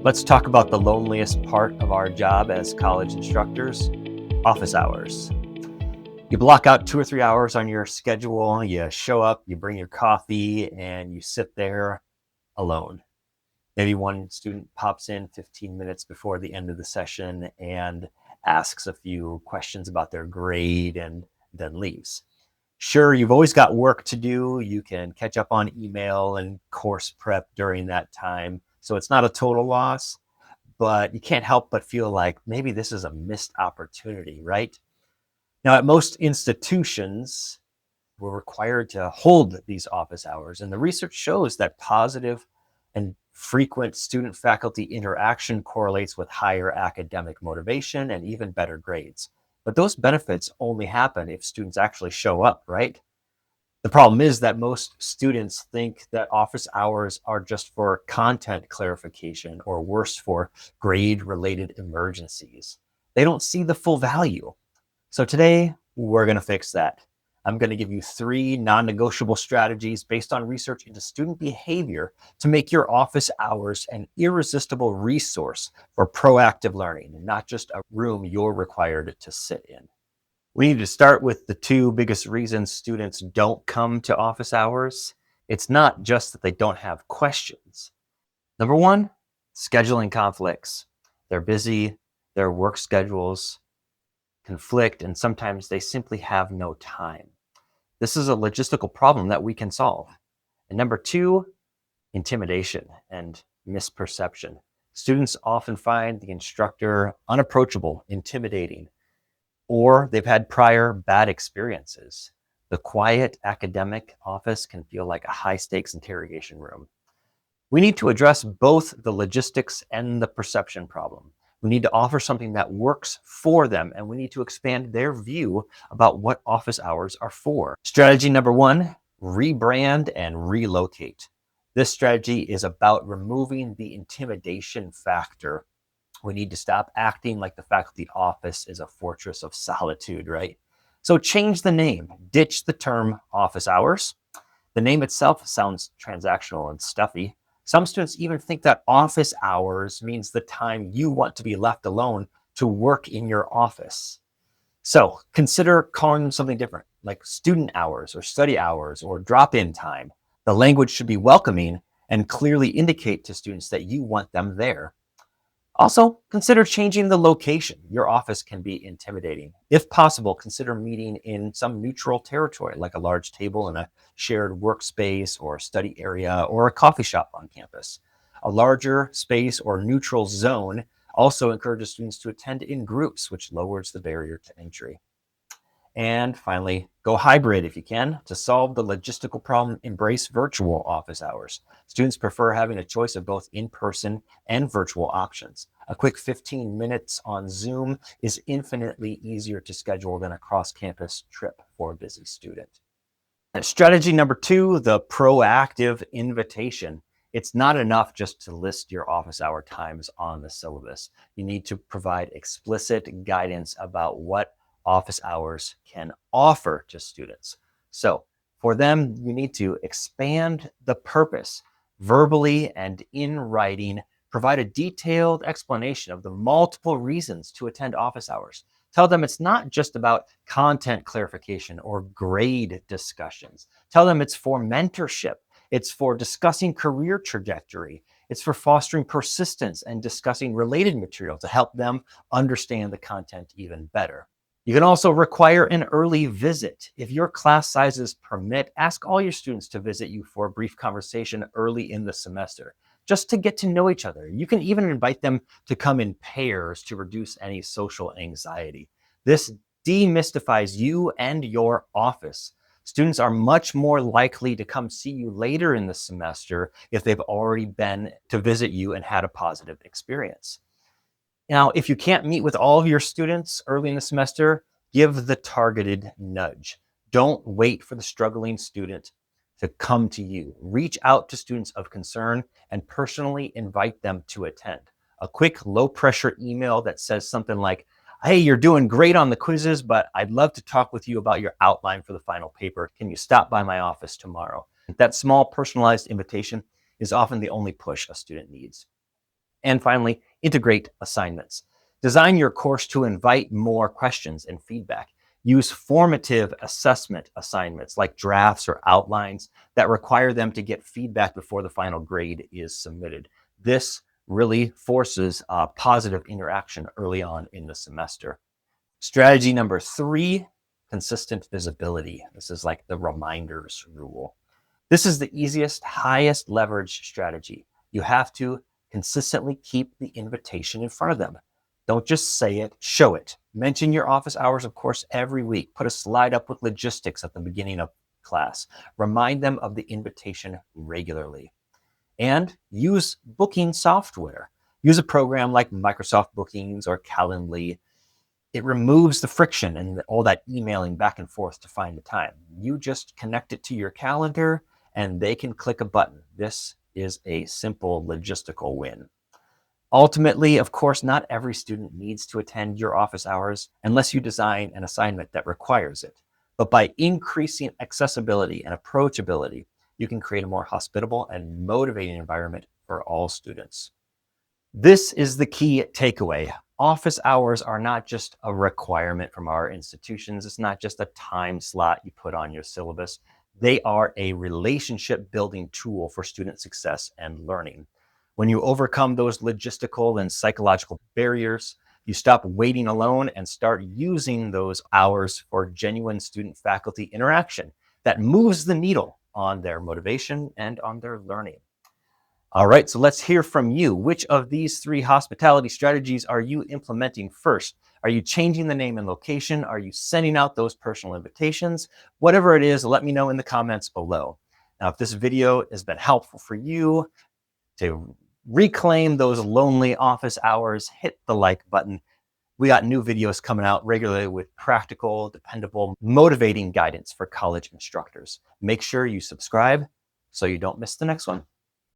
Let's talk about the loneliest part of our job as college instructors, office hours. You block out 2 or 3 hours on your schedule, you show up, you bring your coffee, and you sit there alone. Maybe one student pops in 15 minutes before the end of the session and asks a few questions about their grade and then leaves. Sure, you've always got work to do. You can catch up on email and course prep during that time. So it's not a total loss, but you can't help but feel like maybe this is a missed opportunity, right? Now, at most institutions, we're required to hold these office hours, and the research shows that positive and frequent student faculty interaction correlates with higher academic motivation and even better grades. But those benefits only happen if students actually show up, right? The problem is that most students think that office hours are just for content clarification or worse, for grade related emergencies. They don't see the full value. So today, we're going to fix that. I'm going to give you 3 non-negotiable strategies based on research into student behavior to make your office hours an irresistible resource for proactive learning, and not just a room you're required to sit in. We need to start with the 2 biggest reasons students don't come to office hours. It's not just that they don't have questions. Number 1, scheduling conflicts. They're busy, their work schedules conflict, and sometimes they simply have no time. This is a logistical problem that we can solve. And number 2, intimidation and misperception. Students often find the instructor unapproachable, intimidating, or they've had prior bad experiences. The quiet academic office can feel like a high-stakes interrogation room. We need to address both the logistics and the perception problem. We need to offer something that works for them, and we need to expand their view about what office hours are for. Strategy number 1, rebrand and relocate. This strategy is about removing the intimidation factor. We need to stop acting like the faculty office is a fortress of solitude, right? So change the name, ditch the term office hours. The name itself sounds transactional and stuffy. Some students even think that office hours means the time you want to be left alone to work in your office. So consider calling them something different, like student hours or study hours or drop-in time. The language should be welcoming and clearly indicate to students that you want them there. Also, consider changing the location. Your office can be intimidating. If possible, consider meeting in some neutral territory, like a large table in a shared workspace or study area or a coffee shop on campus. A larger space or neutral zone also encourages students to attend in groups, which lowers the barrier to entry. And finally, go hybrid if you can. To solve the logistical problem, embrace virtual office hours. Students prefer having a choice of both in-person and virtual options. A quick 15 minutes on Zoom is infinitely easier to schedule than a cross-campus trip for a busy student. And strategy number 2, the proactive invitation. It's not enough just to list your office hour times on the syllabus. You need to provide explicit guidance about what office hours can offer to students. So for them, you need to expand the purpose verbally and in writing. Provide a detailed explanation of the multiple reasons to attend office hours. Tell them it's not just about content clarification or grade discussions. Tell them it's for mentorship. It's for discussing career trajectory. It's for fostering persistence and discussing related material to help them understand the content even better. You can also require an early visit. If your class sizes permit, ask all your students to visit you for a brief conversation early in the semester, just to get to know each other. You can even invite them to come in pairs to reduce any social anxiety. This demystifies you and your office. Students are much more likely to come see you later in the semester if they've already been to visit you and had a positive experience. Now, if you can't meet with all of your students early in the semester, give the targeted nudge. Don't wait for the struggling student to come to you. Reach out to students of concern and personally invite them to attend. A quick low-pressure email that says something like, "Hey, you're doing great on the quizzes, but I'd love to talk with you about your outline for the final paper. Can you stop by my office tomorrow?" That small personalized invitation is often the only push a student needs. And finally, integrate assignments. Design your course to invite more questions and feedback. Use formative assessment assignments like drafts or outlines that require them to get feedback before the final grade is submitted. This really forces positive interaction early on in the semester. Strategy number 3, consistent visibility. This is like the reminders rule. This is the easiest, highest leverage strategy. You have to consistently keep the invitation in front of them. Don't just say it, show it. Mention your office hours, of course, every week. Put a slide up with logistics at the beginning of class. Remind them of the invitation regularly. And use booking software. Use a program like Microsoft Bookings or Calendly. It removes the friction and all that emailing back and forth to find the time. You just connect it to your calendar and they can click a button. This is a simple logistical win. Ultimately, of course, not every student needs to attend your office hours unless you design an assignment that requires it. But by increasing accessibility and approachability, you can create a more hospitable and motivating environment for all students. This is the key takeaway. Office hours are not just a requirement from our institutions. It's not just a time slot you put on your syllabus. They are a relationship building tool for student success and learning. When you overcome those logistical and psychological barriers, you stop waiting alone and start using those hours for genuine student-faculty interaction that moves the needle on their motivation and on their learning. All right, so let's hear from you. Which of these 3 hospitality strategies are you implementing first? Are you changing the name and location? Are you sending out those personal invitations? Whatever it is, let me know in the comments below. Now, if this video has been helpful for you to reclaim those lonely office hours, hit the like button. We got new videos coming out regularly with practical, dependable, motivating guidance for college instructors. Make sure you subscribe so you don't miss the next one.